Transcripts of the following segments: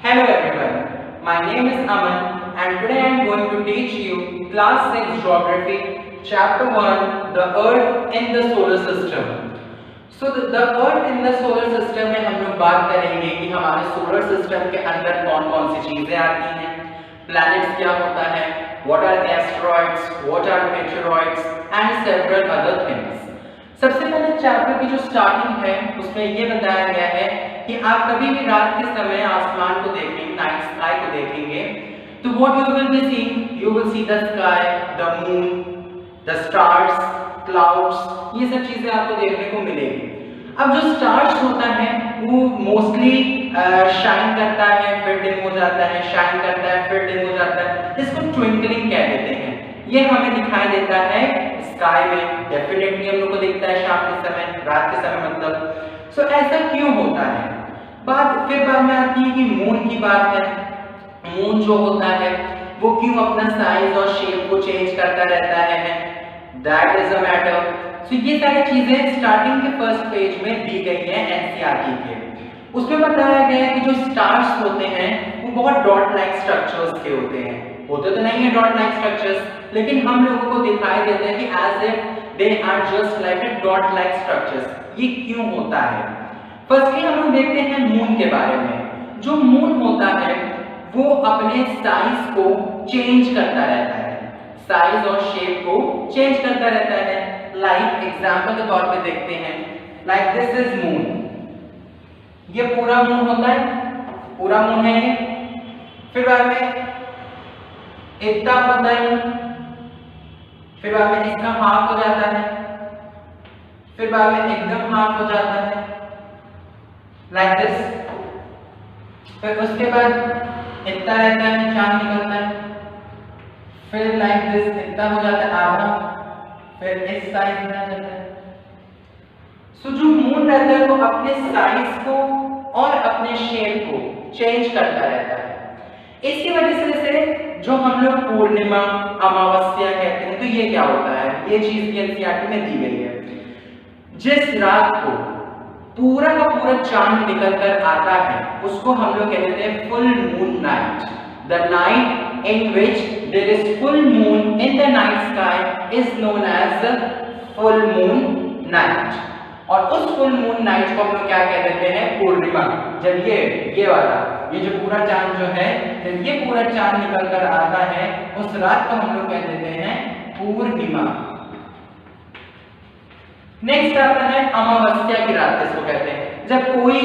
Hello everyone, my name is Aman and today I am going to teach you class 6 geography chapter 1 the earth in the solar system. So the earth in the solar system में हम लोग बात करेंगे कि हमारे solar system के अंदर कौन-कौन सी चीजें आती हैं, प्लैनेट्स क्या होता है, what are asteroids, what are meteoroids and several other things. सबसे पहले चैप्टर की जो स्टार्टिंग है उसमें ये बताया गया है कि आप कभी भी रात के समय आसमान को देखेंगे, नाइट स्काई को देखेंगे, तो what you will be seeing, you will see the sky, the moon, the stars, clouds, ये सब चीजें आपको देखने को मिलेगी। अब जो स्टार्स होता है वो मोस्टली शाइन करता है फिर डिम हो जाता है, शाइन करता है फिर डिम हो जाता है, इसको ट्विंकलिंग कह देते हैं। ये हमें दिखाई देता है स्काई में, डेफिनेटली हम लोग को दिखता है शाम के समय, रात के समय मतलब। सो ऐसा क्यों होता है? फिर बाद में आती है कि मून की बात है। मून जो होता है वो क्यों अपना साइज और शेप को चेंज करता रहता है, दैट इज अ मैटर। सो ये सारी चीजें स्टार्टिंग के फर्स्ट पेज में दी गई है एनसीईआरटी के। उसमें बताया गया है कि जो स्टार्स होते हैं वो बहुत डॉट लाइक स्ट्रक्चर्स के होते हैं, होते तो नहीं है डॉट लाइक स्ट्रक्चर्स, लेकिन हम लोगों को दिखाई देते हैं कि as if they are just like a dot like structures. ये क्यों होता है? फर्स्टली हम लोग देखते हैं मून के बारे में। जो मून होता है वो अपने साइज को चेंज करता रहता है, साइज और शेप को चेंज करता रहता है। लाइक एग्जांपल के तौर पे देखते हैं, लाइक दिस इज मून, ये पूरा मून होता है, पूरा मून है ये। फिर बाद में इतना होता है, फिर बाद में इसका हाफ हो जाता है, फिर बाद में एकदम हाफ हो जाता है लाइक दिस। फिर उसके बाद इतना रहता है, चांद निकलता है, फिर लाइक दिस इतना हो जाता है आधा, फिर इस साइज में आ जाता है। सो जो मून रहता है वो अपने साइज को और अपने शेप को चेंज करता रहता है। इसकी वजह से जो हम लोग पूर्णिमा, अमावस्या कहते हैं, तो ये क्या होता है, ये चीज भी एनसीईआरटी में दी गई है। जिस रात को पूरा का पूरा चांद निकल कर आता है उसको हम लोग कहते हैं full moon night. The night in which there is full moon in the night sky is known as full moon night. और उस फुल मून नाइट को हम लोग क्या कह देते हैं, पूर्णिमा। जब ये वाला, ये जो पूरा चांद जो है, जब ये पूरा चांद निकल कर आता है उस रात को हम लोग कह देते हैं पूर्णिमा। नेक्स्ट आता है अमावस्या की रात, इसको कहते हैं जब कोई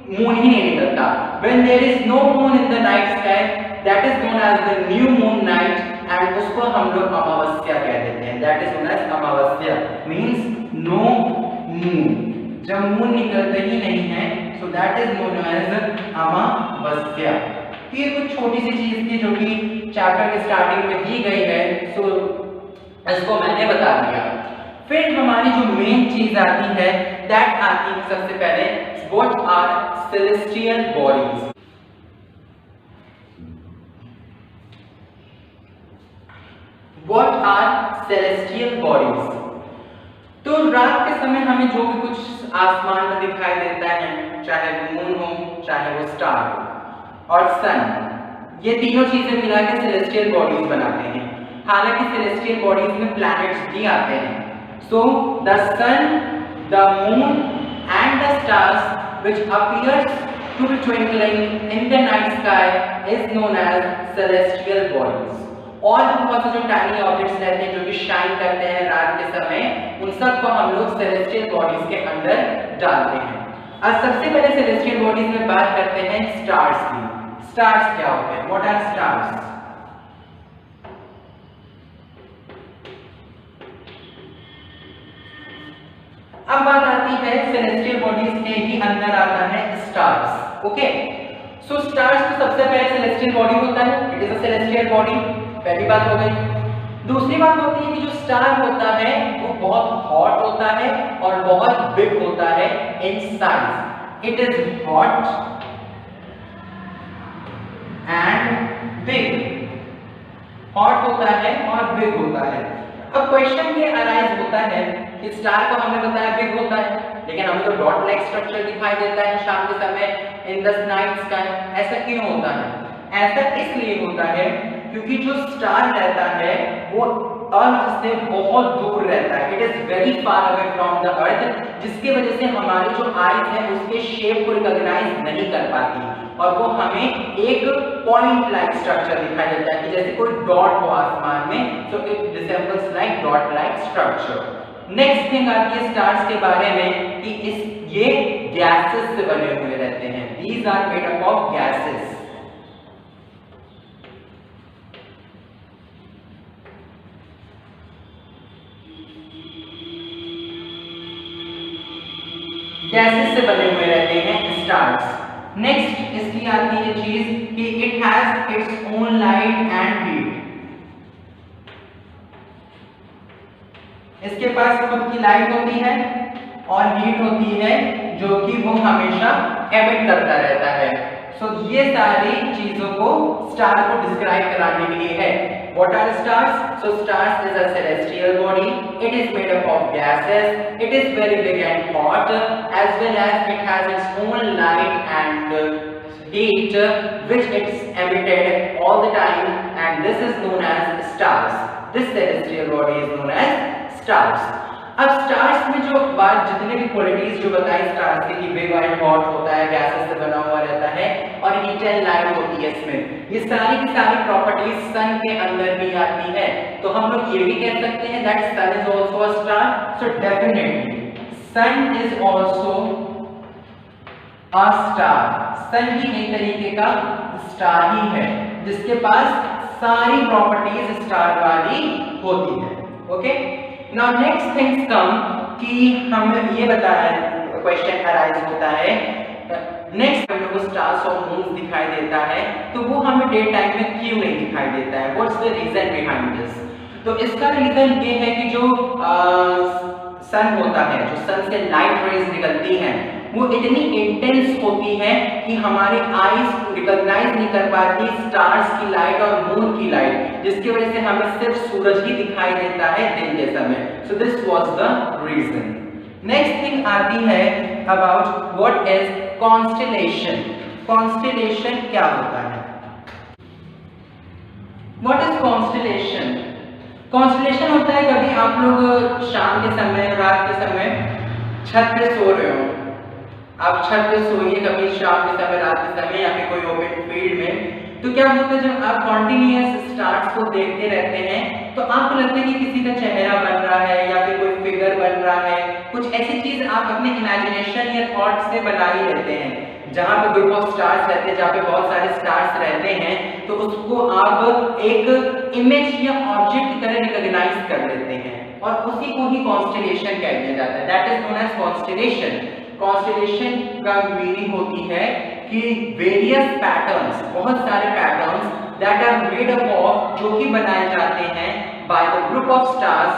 मून ही नहीं निकलता। When there is no moon in the night sky, that is known as the new moon night, and उसको हम लोग अमावस्या कह देते हैं। That is known as Amavasya, means no moon, जब मून निकलते ही नहीं है, so that is known as अमावस्या। ये कुछ छोटी सी चीज थी जो कि चैप्टर के स्टार्टिंग में दी गई है, so इसको मैंने बता दिया। फिर हमारी जो मेन चीज आती है, दैट आती है सबसे पहले, what are celestial bodies. What are celestial bodies? तो रात के समय हमें जो भी कुछ आसमान में दिखाई देता है, चाहे वो मून हो, चाहे वो स्टार हो और सन, ये तीनों चीजें मिला के सेलेस्टियल बॉडीज बनाते हैं। हालांकि सेलेस्टियल बॉडीज में प्लैनेट्स भी आते हैं। So the sun, the moon and the stars which appears to be twinkling in the night sky is known as celestial bodies. और बहुत से जो टाइनी ऑब्जेक्ट्स रहते हैं जो कि शाइन करते हैं रात के समय, उन सब को हम लोग सेलेस्टियल बॉडीज के अंदर डालते हैं। अब सबसे पहले सेलेस्टियल बॉडीज में बात करते हैं स्टार्स की। स्टार्स क्या होते हैं? What are stars? अब बात आती है सेलेस्टियल बॉडीज के ही अंदर आता है स्टार्स। ओके, सो स्टार्स तो सबसे पहले सेलेस्टियल बॉडी होता है, it is a celestial body, पहली बात हो गई। दूसरी बात होती है कि जो स्टार होता है वो बहुत हॉट होता है और बहुत बिग होता है in size. It is hot and big, hot होता है और बिग होता है। अब क्वेश्चन ये अराइज होता है कि स्टार को हमने बताया बिग होता है, लेकिन हमें तो डॉट लाइक स्ट्रक्चर दिखाई देता है शाम के समय इन द नाइट स्काई। ऐसा क्यों होता है? ऐसा इसलिए होता है क्योंकि जो स्टार रहता है वो अर्थ से बहुत दूर रहता है, it is very far away from the earth, जिसकी वजह से हमारी जो आईज है उसके शेप को रिकॉग्नाइज नहीं कर पाती और वो हमें एक पॉइंट लाइक स्ट्रक्चर दिखाई देता है कि जैसे कोई डॉट हो आसमान में, so it resembles like dot like structure. Next thing आती है स्टार्स के बारे में कि ये गैसेस से बने हुए रहते हैं, these are made up of gases. Gases से बने हुए रहते हैं स्टार्स। नेक्स्ट इसकी आती है चीज कि it has its own light and heat, इसके पास खुद की लाइट होती है और हीट होती है जो कि वो हमेशा एमिट करता रहता है। सो ये सारी चीजों को स्टार को डिस्क्राइब कराने के लिए है। What are stars? So stars is a celestial body. It is made up of gases. It is very big and hot, as well as it has its own light and heat, which it's emitted all the time, and this is known as stars. This celestial body is known as stars. अब stars में जो बात जितने भी qualities जो बताई stars की कि बिग एंड हॉट होता है, गैसेस से बना हुआ रहता है और हीट एंड लाइट होती है इसमें, ये सारी की सारी प्रॉपर्टीज सन के अंदर भी आती है। तो हम लोग ये भी कह सकते हैं that sun is also a star. So definitely sun is also a star. Sun भी एक तरीके का स्टार ही है जिसके पास सारी प्रॉपर्टीज स्टार वाली होती है। Okay, now next things come कि हमें ये बताया, क्वेश्चन अराइज होता है नेक्स्ट हम लोग को स्टार्स और मून्स दिखाई देता है तो वो हमें डे टाइम में क्यों नहीं दिखाई देता है? What's the reason behind this? तो इसका रीजन ये है कि जो सन होता है, जो सन से लाइट रेज निकलती हैं वो इतनी इंटेंस होती है कि हमारी आईज रिकॉग्नाइज नहीं कर पाती स्टार्स की लाइट और मून की लाइट, जिसकी वजह से हमें सिर्फ सूरज ही दिखाई देता है दिन के समय। So this was the reason. Next thing आती है about what is constellation. Constellation क्या होता है? What is constellation? कॉन्स्टेलेशन होता है कभी आप लोग शाम के समय, रात के समय छत पे सो रहे हो, आप छत पे सोइए कभी शाम के समय, रात के समय या फिर कोई ओपन फील्ड में, तो क्या होता है जब आप कॉन्टिन्यूअस स्टार्स को देखते रहते हैं तो आपको लगता है कि किसी का चेहरा बन रहा है या फिर कोई फिगर बन रहा है, कुछ ऐसी चीज आप अपने इमेजिनेशन या थॉट से बना ही लेते हैं। जहाँ पे ग्रुप ऑफ स्टार्स रहते हैं, जहाँ पे बहुत सारे स्टार्स रहते हैं, तो उसको आप एक इमेज या ऑब्जेक्ट की तरह रिकॉग्नाइज कर लेते हैं और उसी को ही कॉन्स्टेलेशन कह दिया जाता है। That is known as constellation. Constellation का मीनिंग होती है कि वेरियस पैटर्न्स, बहुत सारे patterns that are made up of, जो कि बनाए जाते हैं by the group of stars,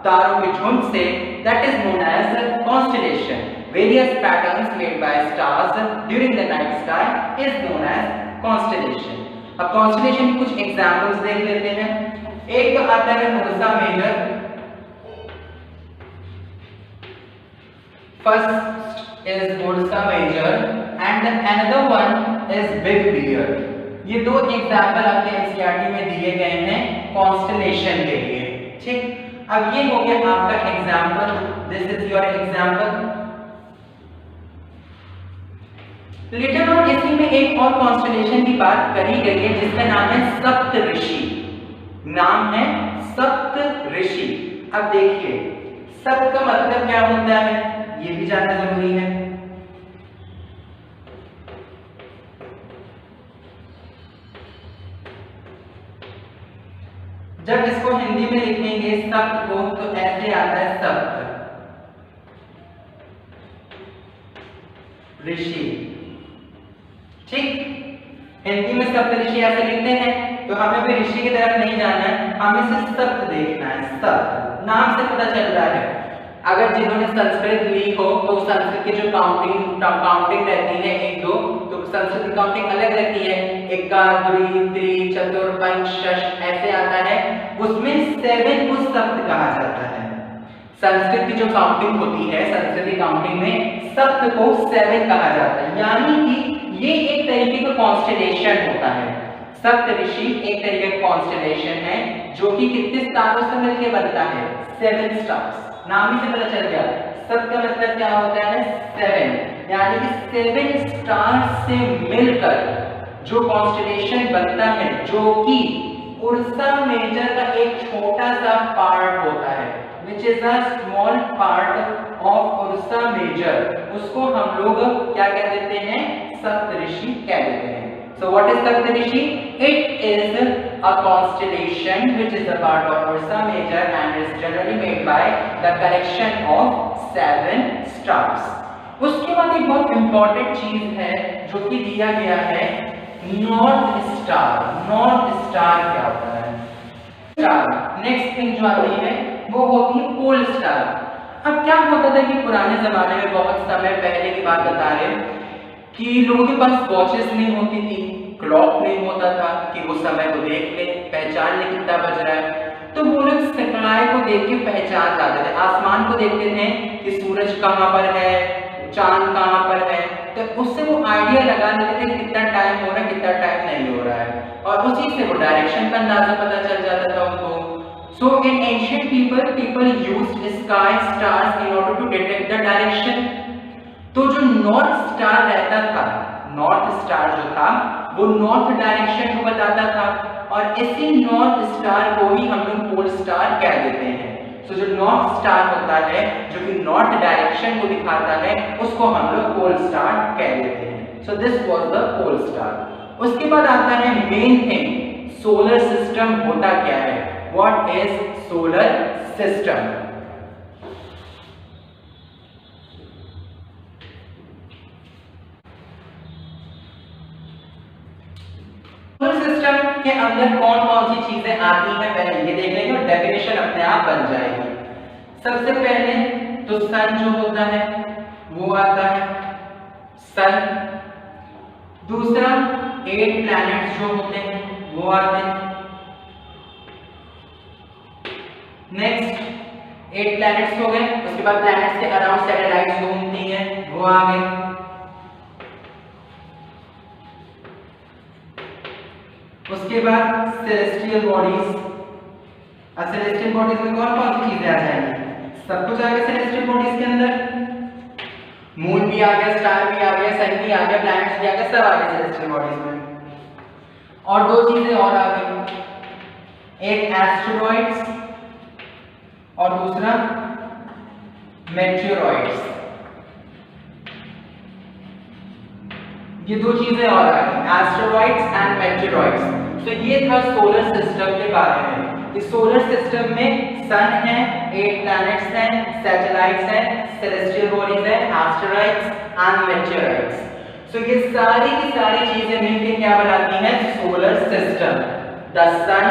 तारों के झुंड से, that is known as constellation. Various patterns made by stars during the night sky is known as constellation. अब कॉन्स्टेलेशन के कुछ एग्जांपल्स देख लेते हैं। एक तो आता है Ursa Major, first is Ursa Major and another one is big bear. ये दो एग्जांपल आपके एनसीईआरटी में दिए गए हैं कॉन्स्टेलेशन के लिए। ठीक, अब ये हो गया आपका example, this is your example. Later on इसी में एक और कॉन्स्टेलेशन की बात करी गई है जिसका नाम है सप्तऋषि। नाम है सप्तऋषि। अब देखिए सप्त का मतलब क्या होता है ये भी जानना जरूरी है। जब इसको हिंदी में लिखेंगे सप्त को तो ऐसे आता है सप्त ऋषि। ठीक, हिंदी में सप्तऋषि ऐसे लिखते हैं तो हमें भी ऋषि की तरफ नहीं जाना है, हमें सिर्फ सप्त देखना है। सप्त नाम से पता चल रहा है। अगर जिन्होंने संस्कृत ली हो तो संस्कृत की जो काउंटिंग रहती है एक दो, तो संस्कृत की काउंटिंग अलग रहती है, एका द्वि त्रि चतुर पंच षष्ठ ऐसे आता है, उसमें 7 को सप्त कहा जाता है। संस्कृत की जो काउंटिंग होती है, संस्कृत की काउंटिंग में सप्त को 7 कहा जाता है, यानी कि ये एक तरीके का कॉन्स्टेलेशन होता है। सप्तऋषि एक तरीके का कॉन्स्टेलेशन है जो कि कितने स्टारों से मिलकर बनता है? 7 स्टार्स। नाम ही से पता चल गया, सप्त का मतलब क्या होता है? 7, यानी कि 7 स्टार्स से मिलकर जो कॉन्स्टेलेशन बनता है, जो कि उर्सा मेजर का एक छोटा सा पार्ट होता है, which is a small part of Ursa Major, उसको हम लोग क्या कह देते हैं? सप्तऋषि कह देते हैं। So what is Saptarishi? It is a constellation which is a part of Ursa Major and is generally made by the collection of 7 stars. उसके बाद एक बहुत इंपॉर्टेंट चीज है जो कि दिया गया है, नॉर्थ स्टार। नॉर्थ स्टार क्या होता है? स्टार। नेक्स्ट थिंग जो आती है वो होती है पोल स्टार। अब क्या होता था कि पुराने जमाने में, बहुत समय पहले की बात बता रहे हैं, कि लोगों के पास वॉचेस नहीं होती थी, क्लॉक नहीं होता था कि वो समय को देख ले, पहचान ले कितना बज रहा है। तो वो लोग स्काई को देख के पहचान जाते थे, आसमान को देखते थे कि सूरज कहाँ पर है, चांद कहाँ पर है, तो उससे वो आइडिया लगा लेते थे कितना टाइम हो रहा है, कितना टाइम नहीं हो रहा है, और उसी से वो डायरेक्शन का अंदाजा पता चल जाता था उनको। So in ancient people used sky stars in order to detect the direction. तो जो नॉर्थ स्टार रहता था, नॉर्थ स्टार जो था वो नॉर्थ डायरेक्शन को बताता था, और इसी नॉर्थ स्टार को ही हम लोग पोल स्टार कह देते हैं। तो जो नॉर्थ स्टार होता है जो कि नॉर्थ डायरेक्शन को दिखाता है, उसको हम लोग पोल स्टार कह देते हैं। So this was the pole star. उसके बाद आता है मेन थिंग, सोलर सिस्टम होता क्या है? What is solar system? Solar system के अंदर कौन कौन सी चीजें आती हैं पहले ये देख लेंगे, और डेफिनेशन अपने आप बन जाएगी। सबसे पहले तो सन जो होता है वो आता है, सन। दूसरा 8 प्लैनेट्स जो होते हैं वो आते हैं। नेक्स्ट 8 प्लैनेट्स हो गए, उसके बाद प्लैनेट्स के अराउंड सैटेलाइट्स घूमती हैं, वो आ गए। उसके बाद सेलेस्टियल बॉडीज। अब सेलेस्टियल बॉडीज में कौन कौन सी चीजें आ जाएंगी? सब कुछ आ गया सेलेस्टियल बॉडीज के अंदर, मून भी आ गया, स्टार भी आ गया, सन भी आ गया, प्लैनेट्स भी आ गया, सब आ गए सेलेस्टियल बॉडीज में। और 2 चीजें और आ गई, एक एस्टेरॉइड्स और दूसरा मेटेओरॉइड्स। ये 2 चीजें और आ गई, एस्टेरॉइड्स एंड मेटेओरॉइड्स। तो ये था सोलर सिस्टम के बारे में। इस सोलर सिस्टम में सन है, 8 प्लैनेट्स हैं, सैटेलाइट्स हैं, सेलेस्टियल बॉडीज हैं, एस्टेरॉइड्स एंड मेटेओरॉइड्स। सो ये सारी की सारी चीजें मिलकर क्या बनाती हैं? Solar system. The sun,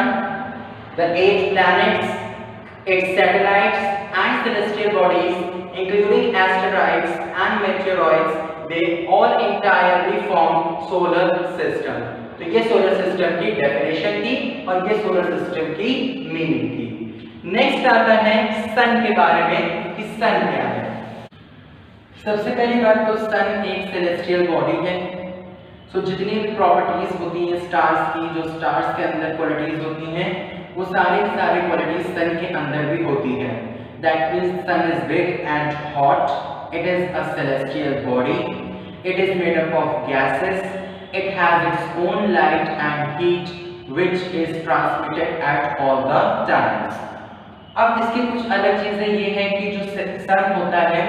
the 8 planets, its satellites and celestial bodies including asteroids and meteoroids, they all entirely form solar system. तो ये सोलर सिस्टम की डेफिनेशन थी और ये सोलर सिस्टम की मीनिंग थी। नेक्स्ट आता है सन के बारे में कि सन क्या है। सबसे पहली बात तो सन एक सेलेस्टियल बॉडी है। सो जितनी भी प्रॉपर्टीज होती हैं स्टार्स की, जो स्टार्स के अंदर क्वालिटीज होती हैं, वो सारी क्वालिटीज सन के अंदर भी होती है। That means sun is big and hot, it is a celestial body, it is made up of gases, it has its own light and heat which is transmitted at all the times. अब इसकी कुछ अलग चीजें ये हैं कि जो सन होता है,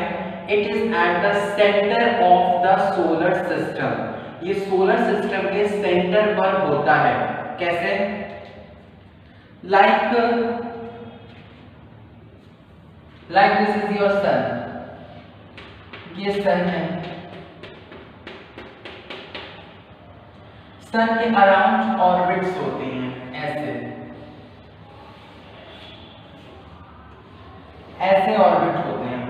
it is at the centre of the solar system. ये सोलर सिस्टम के सेंटर पर होता है। कैसे? like this is your sun, ये सन है। सन के अराउंड ऑर्बिट्स होते हैं, ऐसे ऑर्बिट होते हैं,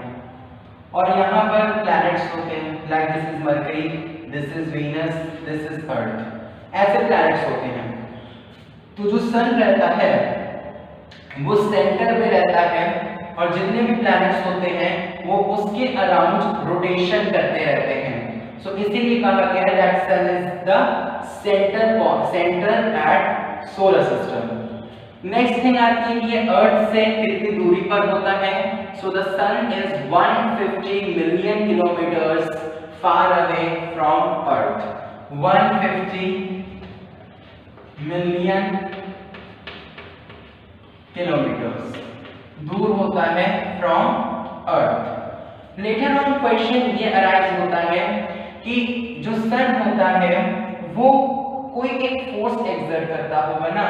और यहाँ पर प्लैनेट्स होते हैं। like this is Mercury, this is Venus, this is Earth, ऐसे प्लैनेट्स होते हैं। तो जो सन रहता है वो सेंटर पे रहता है और जितने भी प्लैनेट्स होते हैं वो उसके अराउंड रोटेशन करते रहते हैं। सो इसीलिए कहा गया है that sun is the centre at solar system. Next thing आती है कि ये अर्थ से कितनी दूरी पर होता है। So the sun is 150 million kilometres far away from earth. 150 million kilometres दूर होता है from earth. Later on question ये अराइज होता है कि जो सन होता है वो कोई एक फोर्स एक्सर्ट करता होगा ना,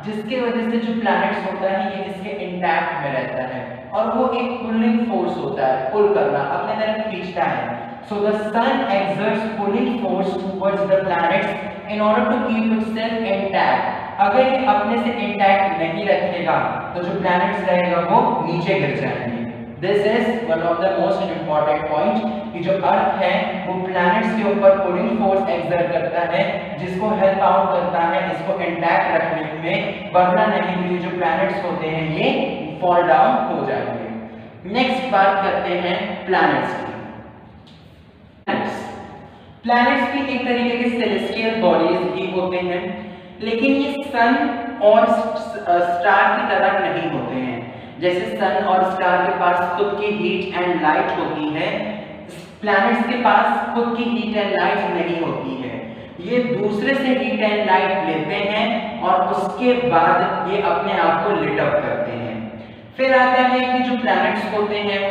जिसके वजह से जो प्लैनेट्स होता है ये इसके इंटैक्ट में रहता है, और वो एक पुलिंग फोर्स होता है, पुल करना, अपने तरफ खींचता है। So the sun exerts pulling force towards the planets in order to keep itself intact. अगर ये अपने से इंटैक्ट नहीं रखेगा तो जो प्लैनेट्स रहेगा वो नीचे गिर जाएंगे। This is one of the most important point कि जो अर्थ है वो प्लैनेट्स के ऊपर पुलिंग फोर्स एक्सर्ट करता है, जिसको हेल्प आउट करता है इसको इंटैक्ट रखने में, वरना नहीं ये जो प्लैनेट्स होते हैं ये फॉल डाउन हो जाएंगे। नेक्स्ट बात करते हैं प्लैनेट्स की। प्लैनेट्स भी एक तरीके के सेलेस्टियल बॉडीज ही होते हैं, लेकिन ये सन और स्टार की तरह नहीं होते हैं। जैसे सन और स्टार के पास खुद की हीट एंड लाइट होती है, प्लैनेट्स के पास खुद की हीट एंड लाइट नहीं होती है। ये दूसरे से हीट एंड लाइट लेते हैं और उसके बाद ये अपने आप को लिट अप करते हैं। फिर आता है कि जो प्लैनेट्स होते हैं,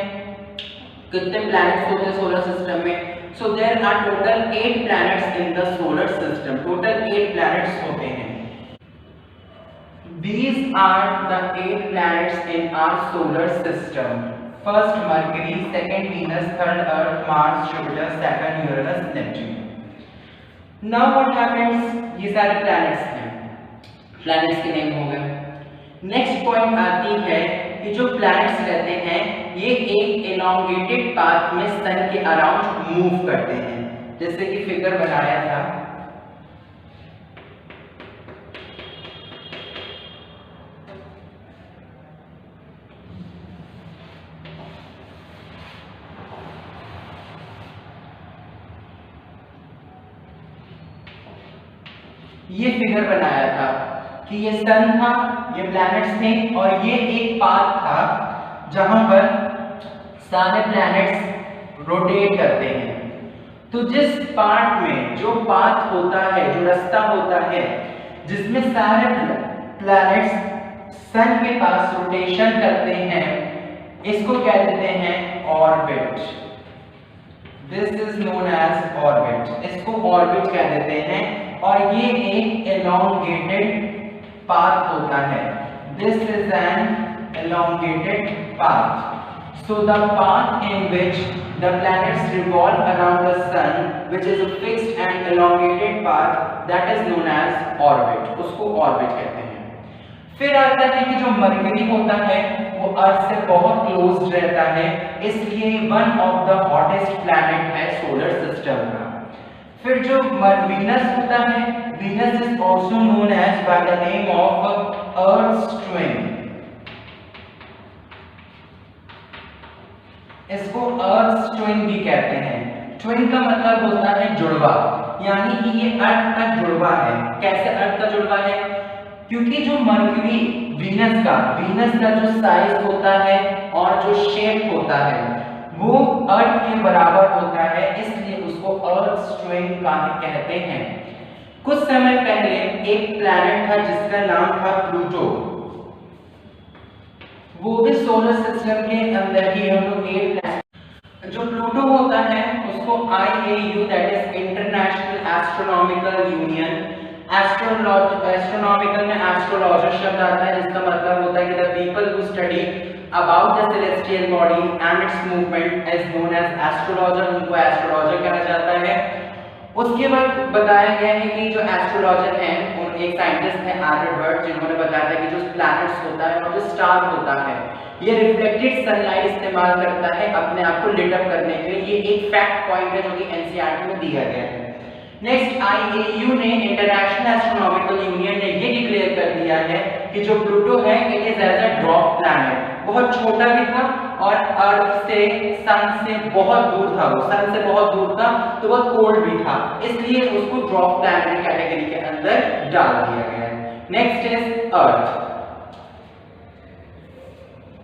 कितने प्लैनेट्स होते हैं सोलर सिस्टम में। So there are total 8 planets in the solar system. Total 8 planets होते हैं। These are the 8 planets in our solar system. First Mercury, second Venus, third Earth, Mars, Jupiter, Saturn, Uranus, Neptune. Now what happens? ये सारे planets हैं, planets के name हो गए। Next point आती है कि जो planets रहते हैं ये एक elongated path में सन के अराउंड मूव करते हैं, जैसे कि फिगर बनाया था। ये फिगर बनाया था कि ये सन था, ये प्लैनेट्स थे, और ये एक पाथ था जहां पर सारे प्लैनेट्स रोटेट करते हैं। तो जिस पार्ट में जो पाथ होता है, जो रास्ता होता है जिसमें सारे प्लैनेट्स सन के पास रोटेशन करते हैं, इसको क्या देते हैं? Orbit. This is known as orbit. इसको ऑर्बिट कह देते हैं, और ये एक elongated path होता है। This is an elongated path. So the path in which the planets revolve around the sun, which is a fixed and elongated path, that is known as orbit. उसको orbit कहते हैं। फिर आता है कि जो मरकरी होता है वो अर्थ से बहुत क्लोज रहता है, इसलिए one of the hottest planet है सोलर सिस्टम का। फिर जो वीनस होता है, Venus is also known as by the name of earth's twin. इसको अर्थ्स ट्विन भी कहते हैं। ट्विन का मतलब होता है जुड़वा, यानी कि ये अर्थ का जुड़वा है। कैसे अर्थ का जुड़वा है? क्योंकि जो मरकरी वीनस का जो साइज होता है और जो शेप होता है वो अर्थ के बराबर होता है, इसलिए उसको अर्थ ट्विन कहते हैं। कुछ समय पहले एक प्लैनेट था जिसका नाम था प्लूटो, वो भी सोलर सिस्टम के अंदर ही है। जो प्लूटो होता है उसको IAU that is International Astronomical Union, astronomical में एस्ट्रोलॉजर शब्द आता है जिसका मतलब होता है कि the people who study about the celestial body and its movement is known as astrologer, उनको एस्ट्रोलॉजर कहा जाता है। उसके बाद बताया गया है कि जो एस्ट्रोलॉजर हैं उन एक साइंटिस्ट हैं आर्यभट्ट, जिन्होंने बताया था कि जो प्लैनेट्स होता है और जो स्टार होता है ये रिफ्लेक्टेड सनलाइट इस्तेमाल करता है अपने आप को लिट अप करने के लिए। ये एक फैक्ट पॉइंट है जो कि एनसीईआरटी में दिया गया है। नेक्स्ट IAU ने, इंटरनेशनल एस्ट्रोनॉमिकल यूनियन ने ये डिक्लेयर कर दिया है कि जो प्लूटो है it is as a dwarf planet. बहुत छोटा भी था और अर्थ से, सन से बहुत दूर था, वो सन से बहुत दूर था, तो बहुत कोल्ड भी था, इसलिए उसको ड्वार्फ प्लैनेट कैटेगरी के अंदर डाल दिया गया है। Next is earth.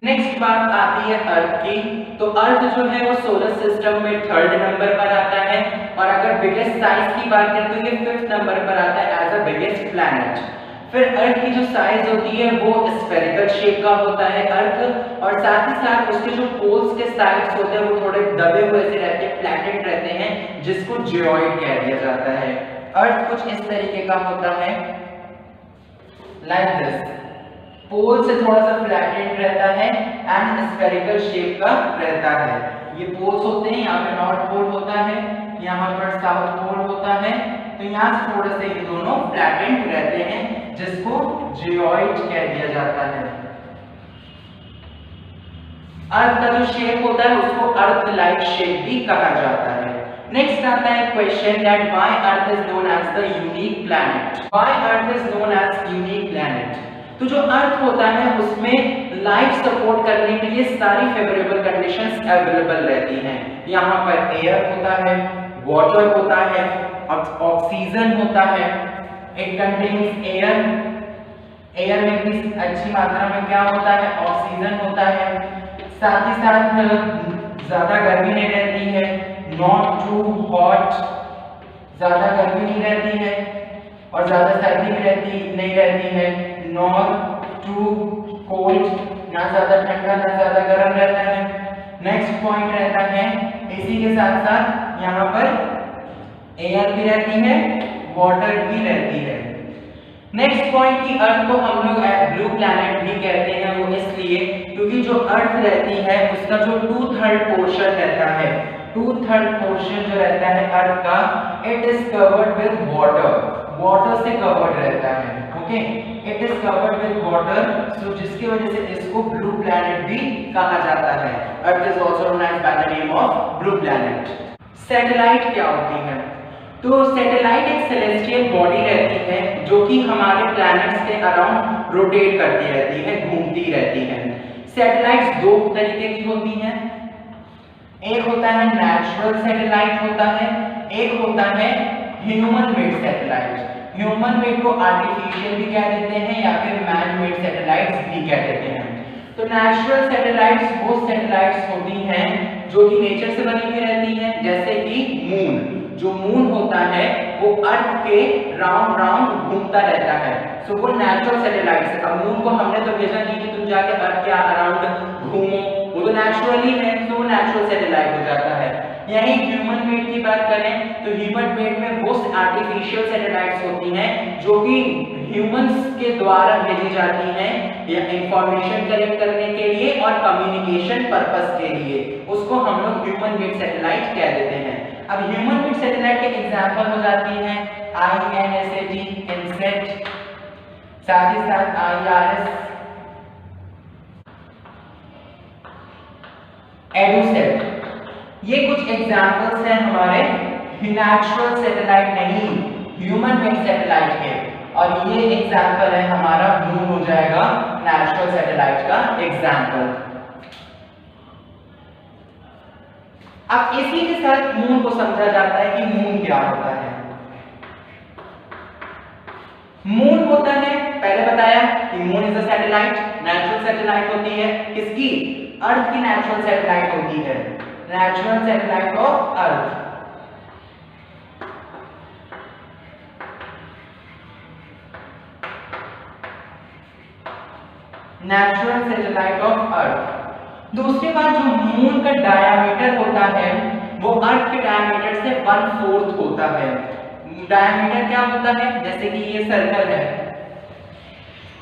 नेक्स्ट बात आती है अर्थ की। तो अर्थ जो है वो सोलर सिस्टम में 3rd नंबर पर आता है, और अगर बिगेस्ट साइज की बात करें तो ये 5th नंबर पर आता है एज अ बिगेस्ट प्लैनेट। फिर अर्थ की जो साइज होती है वो स्फेरिकल शेप का होता है अर्थ, और साथ ही साथ उसके जो पोल्स के साइड्स होते हैं वो थोड़े दबे हुए से रहते हैं, फ्लैटेड रहते हैं, जिसको जियोइड कह दिया जाता है। अर्थ कुछ इस तरीके का होता है, लाइक दिस, पोल से थोड़ा सा फ्लैटेड रहता है एंड स्फेरिकल शेप का रहता है। ये पोल्स होते हैं, यहाँ पे नॉर्थ पोल होता है, यहाँ पर साउथ पोल होता है, तो यहाँ से थोड़े से ये दोनों फ्लैटेड रहते हैं, जिसको जियोइड कह दिया जाता है। अर्थ का जो शेप होता है उसको अर्थ लाइक शेप भी कहा जाता है। नेक्स्ट आता है question that why earth is known as the unique planet. Why earth is known as unique planet? तो जो अर्थ होता है उसमें लाइफ सपोर्ट करने के लिए सारी फेवरेबल कंडीशंस अवेलेबल रहती हैं। यहाँ पर एयर होता है, वाटर होता है, ऑक्सीजन होता है, इट कंटेन्स एयर, एयर में भी अच्छी मात्रा में क्या होता है, ऑक्सीजन होता है, साथ ही साथ ज्यादा गर्मी नहीं रहती है, नॉट टू हॉट, ज्यादा गर्मी नहीं रहती है और ज्यादा सर्दी भी नहीं रहती है, नॉट टू कोल्ड, ना ज्यादा ठंडा ना ज्यादा गर्म रहता है। नेक्स्ट पॉइंट रहता है इसी के साथ साथ यहाँ पर एयर भी रहती है, वाटर भी रहती है। नेक्स्ट पॉइंट की अर्थ को हम लोग ब्लू प्लैनेट भी कहते हैं, वो इसलिए क्योंकि जो अर्थ रहती है उसका जो 2/3 पोर्शन रहता है, 2/3 पोर्शन जो रहता है अर्थ का, it is covered with water, water से कवर्ड रहता है। Okay, it is covered with water, so जिसकी वजह से इसको ब्लू प्लैनेट भी कहा जाता है। Earth is also known as by the name of blue planet. Satellite क्या होती है? तो सैटेलाइट एक सेलेस्टियल बॉडी रहती है जो कि हमारे प्लैनेट्स के अराउंड रोटेट करती रहती है, घूमती रहती है। सैटेलाइट्स दो तरीके की होती हैं, एक होता है नेचुरल सैटेलाइट होता है, एक होता है human made satellite. Human made को आर्टिफिशियल भी कह देते हैं या फिर मैन मेड सैटेलाइट्स भी कह देते हैं। तो नेचुरल सैटेलाइट्स वो सैटेलाइट्स होती हैं जो कि नेचर से बनी हुई रहती हैं, जैसे कि मून। जो मून होता है वो अर्थ के राउंड राउंड घूमता रहता है, सो वो नेचुरल सैटेलाइट है। अब मून को हमने तो भेजा नहीं कि तुम जाके अर्थ के अराउंड घूमो, वो तो नेचुरली है, तो वो नेचुरल सैटेलाइट हो जाता है। यही ह्यूमन मेड की बात करें तो ह्यूमन मेड में वो आर्टिफिशियल सैटेलाइट्स होती हैं जो कि ह्यूमंस के द्वारा भेजी जाती हैं या इंफॉर्मेशन कलेक्ट करने के लिए और कम्युनिकेशन पर्पस के लिए, उसको हम लोग ह्यूमन मेड सैटेलाइट कह देते हैं। अब ह्यूमन मेड सैटेलाइट के एग्जांपल हो जाती हैं INSAT, इनसेट, साथ ही साथ IRS, एडुसेट। ये कुछ एग्जांपल्स हैं हमारे नेचुरल सैटेलाइट नहीं, ह्यूमन मेड सैटेलाइट के, और ये एग्जांपल है हमारा मून हो जाएगा नेचुरल सैटेलाइट का एग्जांपल। अब इसी के साथ मून को समझा जाता है कि मून क्या होता है। मून होता है, पहले बताया कि moon is a satellite, natural satellite होती है, किसकी? अर्थ की नेचुरल सैटेलाइट होती है, natural satellite of earth. Natural satellite of earth. दूसरी बात, जो मून का डायामीटर होता है वो अर्थ के डायामीटर से 1/4 होता है। डायामीटर क्या होता है? जैसे कि ये सर्कल है,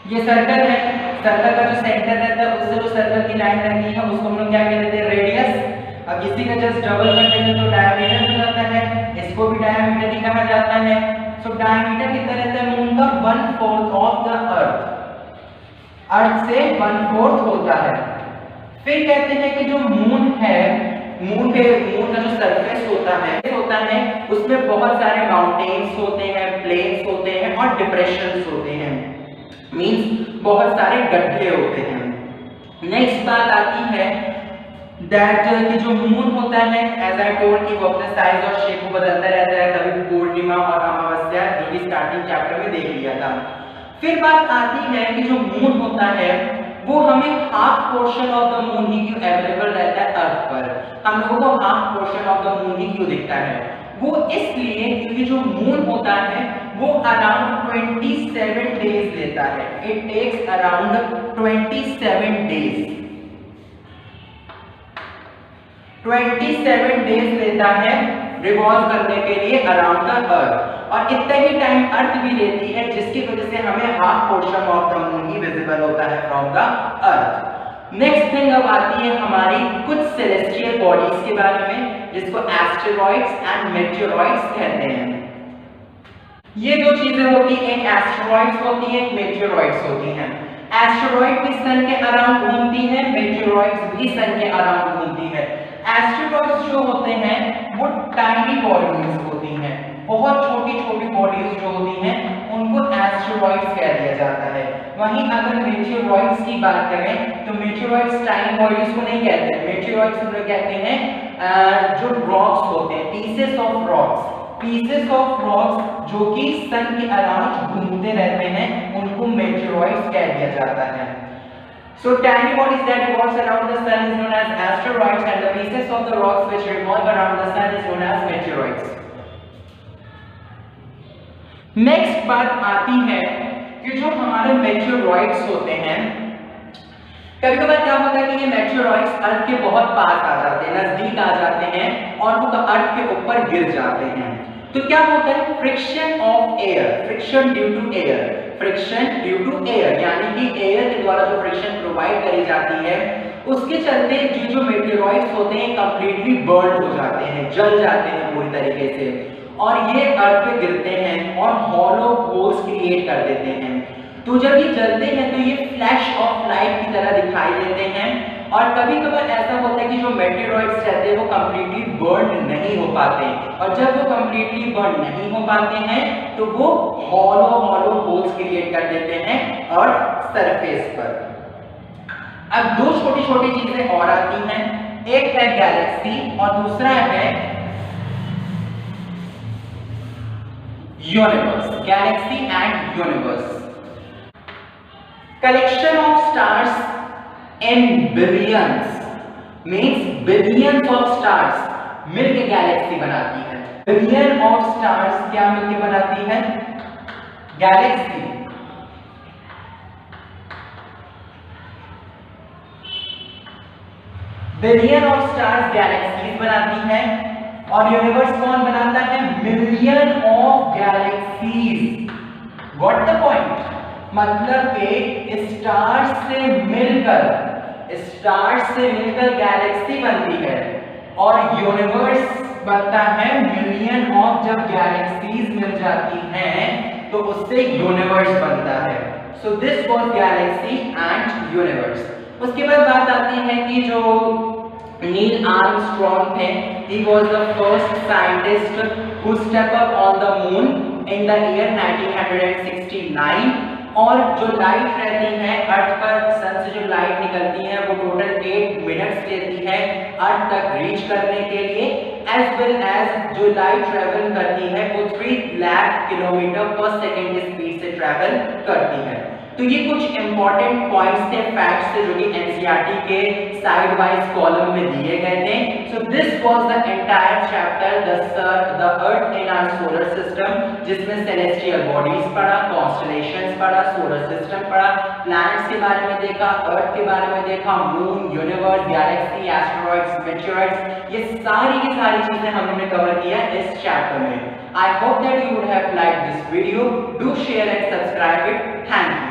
ये सर्कल है, सर्कल का जो सेंटर रहता है उससे जो सर्कल की लाइन रहती है उसको हम लोग क्या कहते हैं? रेडियस। अब इसी का जस्ट डबल कर देंगे तो डायामीटर हो जाता है, इसको भी डायामीटर ही कहा जाता है। सो डायामीटर कितना रहता है मून का? 1/4 ऑफ द अर्थ, अर्थ से 1/4 होता है। फिर कहते हैं कि जो मून है, मून का जो सरफेस होता है उसमें बहुत सारे माउंटेन्स होते हैं, प्लेन्स होते हैं और डिप्रेशंस होते हैं, मींस बहुत सारे गड्ढे होते हैं। नेक्स्ट बात आती है दैट कि जो मून होता है एज आई टोल्ड कि वो अपने साइज और शेप को बदलता रहता है, कभी पूर्णिमा और अमावस्या, जो कि स्टार्टिंग चैप्टर में देख लिया था। फिर बात आती है कि जो मून होता है वो हमें half portion of the moon ही क्यों अवेलेबल रहता है अर्थ पर, हम लोगों को half portion of the moon ही क्यों दिखता है, वो इसलिए क्योंकि जो मून होता है वो अराउंड 27 डेज लेता है। It takes around 27 days, 27 days लेता है रिवॉल्व करने के लिए अराउंड द अर्थ, और इतना ही टाइम अर्थ भी लेती है, जिसकी वजह से हमें half portion of the moon he visible होता है from the earth. Next thing अब आती है हमारी कुछ सेलेस्टियल बॉडीज के बारे में, जिसको एस्टेरॉइड्स एंड मेटेओरॉइड्स कहते हैं। ये दो चीजें होती हैं, एक एस्टेरॉइड्स होती है, एक मेटेओरॉइड्स होती हैं। एस्टेरॉइड भी सन के अराउंड घूमती है, मेटेओरॉइड्स भी सन के अराउंड घूमती है। एस्टेरॉइड्स जो होते हैं वो टाइनी बॉडीज होती हैं, बहुत छोटी छोटी बॉडीज जो होती हैं उनको एस्टेरॉइड्स कह दिया जाता है। वहीं अगर मेटेओरॉइड्स की बात करें तो मेटेओरॉइड्स टाइनी बॉडीज को नहीं कहते हैं, मेटेओरॉइड्स हम लोग कहते हैं जो रॉक्स होते हैं, pieces of rocks, pieces of rocks जो कि सन के अराउंड घूमते रहते हैं, उनको मेटेओरॉइड्स कह दिया जाता है। So tiny bodies that revolve around the sun is known as asteroids, and the pieces of the rocks which revolve around the sun is known as meteoroids. Next बात आती है कि जो हमारे meteoroids होते हैं, कभी-कभार क्या होता है कि ये meteoroids अर्थ के बहुत पास आ जाते हैं, नजदीक आ जाते हैं और वो अर्थ के ऊपर गिर जाते हैं। तो क्या होता है, friction of air, friction due to air, friction due to air, यानी कि एयर के द्वारा जो फ्रिक्शन प्रोवाइड करी जाती है उसके चलते जो मेटेओरॉइड्स होते हैं कंप्लीटली बर्न हो जाते हैं, जल जाते हैं पूरी तरीके से, और ये अर्थ पे गिरते हैं और हॉलो होल्स क्रिएट कर देते हैं। तो जब ये जलते हैं तो ये फ्लैश ऑफ लाइट की तरह दिखाई देते हैं, और कभी-कभार ऐसा होता है कि जो मेटेओरॉइड्स रहते हैं वो कंप्लीटली बर्न नहीं हो पाते, और जब वो कंप्लीटली बर्न नहीं हो पाते हैं तो वो हॉलो होल्स क्रिएट कर देते हैं अर्थ सरफेस पर। अब दो छोटी-छोटी चीजें और आती हैं, एक है गैलेक्सी और दूसरा है universe, Galaxy and universe. collection of stars in billions means billions of stars मिलके गैलेक्सी बनाती है। बिलियन ऑफ स्टार्स क्या मिलके बनाती है, Galaxy. Billion of stars galaxies बनाती है, और यूनिवर्स कौन बनाता है, million of galaxies. What the point, मतलब कि स्टार्स से मिलकर गैलेक्सी बनती है, और यूनिवर्स बनता है मिलियन ऑफ, जब गैलेक्सीज मिल जाती हैं तो उससे यूनिवर्स बनता है। सो this was Galaxy and universe. उसके बाद बात आती है कि जो नील आर्मस्ट्रॉन्ग थे, he was the first scientist who stepped up on the moon in the year 1969, और जो लाइट रहती है अर्थ पर, सन से जो लाइट निकलती है वो टोटल 8 मिनट्स लेती है अर्थ तक रीच करने के लिए, एज वेल एज जो लाइट ट्रेवल करती है वो 3 लाख किलोमीटर पर सेकेंड स्पीड से ट्रेवल करती है। तो ये कुछ इंपॉर्टेंट पॉइंट्स थे, फैक्ट्स थे, जो कि एनसीईआरटी के साइड वाइज कॉलम में दिए गए थे। So this was the entire chapter the earth in our solar system, जिसमें सेलेस्टियल बॉडीज पढ़ा, कॉन्स्टेलेशंस पढ़ा, सोलर सिस्टम पढ़ा, प्लैनेट्स के बारे में देखा, अर्थ के बारे में देखा, moon, universe, galaxy, asteroids, meteoroids, ये सारी की सारी चीजें हमने कवर किया इस चैप्टर में। I hope that you would have liked this video. Do share and subscribe it. Thank you.